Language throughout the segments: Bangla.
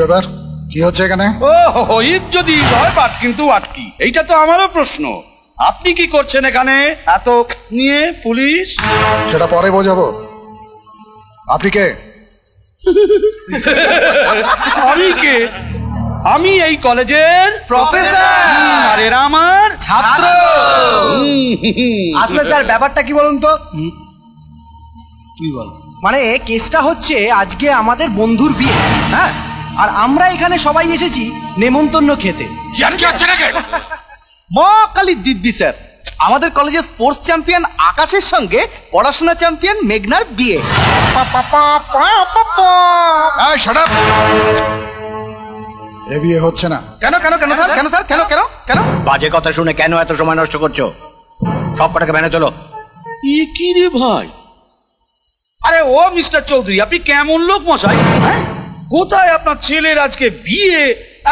ব্যাপার কি হচ্ছে এখানে? ও ঈদ যদি হয় বাট কিন্তু আটকি, এইটা তো আমারও প্রশ্ন। আপনি কি করছেন এখানে এত নিয়ে পুলিশ? সেটা পরে বোঝাবো। আপনি কে? আমি কে? আমি এই কলেজের প্রফেসর আর এরা আমার ছাত্র। আসলে স্যার ব্যাপারটা কি বলুন তো? তুই বল। মানে কেসটা হচ্ছে আজকে আমাদের বন্ধুর বিয়ে, হ্যাঁ, আর আমরা এখানে সবাই এসেছি নেমন্তন্ন খেতে। মা কালী দিব্যি স্যার, আমাদের কলেজের স্পোর্টস চ্যাম্পিয়ন আকাশের সঙ্গে পড়াশোনা চ্যাম্পিয়ন মেঘনার বিয়ে। এ বিয়ে হচ্ছে না। কেন কেন কেন স্যার, কেন স্যার, কেন কেন কেন? বাজে কথা শুনে কেন এত সময় নষ্ট করছো? সব কটাকে ভ্যানে তোলো। কি রে ভাই? আরে ও মিস্টার চৌধুরী, আপনি কেমন লোক মশাই? হ্যাঁ, কোথায় আপনার ছেলের আজকে বিয়ে,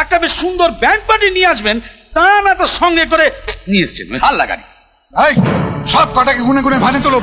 একটা বেশ সুন্দর ব্যান্ড পার্টি নিয়ে আসবেন, তা না তো সঙ্গে করে নিয়ে এসছেন হাল্লা গাড়ি। এই সব কটাকে গুনে গুনে ভানে তোলো।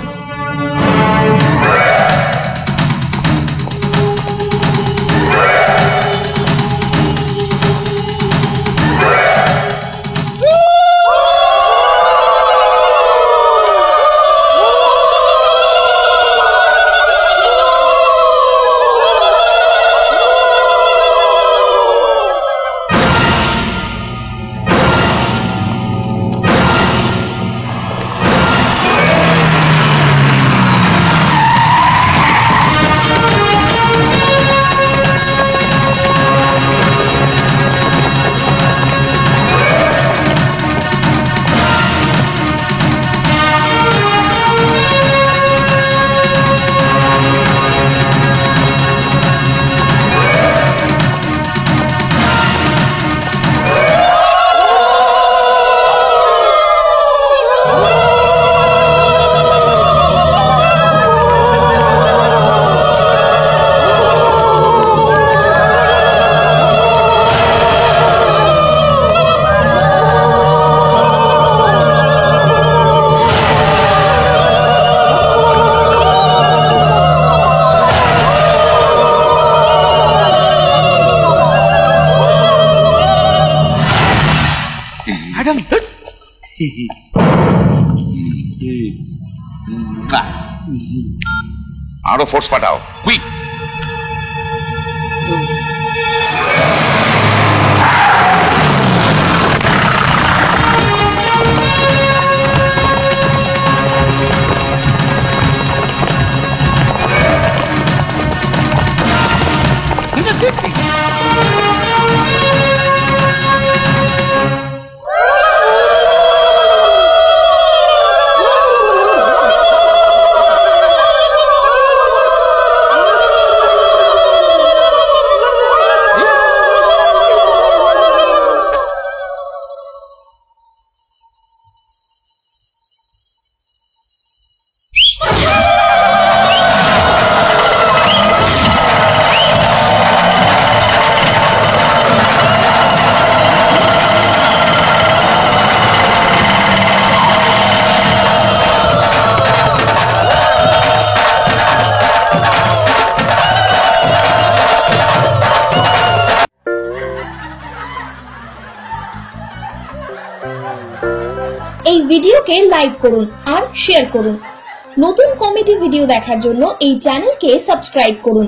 আরো ফোর্স পাঠাও, কুইক। এই ভিডিওকে লাইক করুন আর শেয়ার করুন। নতুন কমেডি ভিডিও দেখার জন্য এই চ্যানেলকে সাবস্ক্রাইব করুন।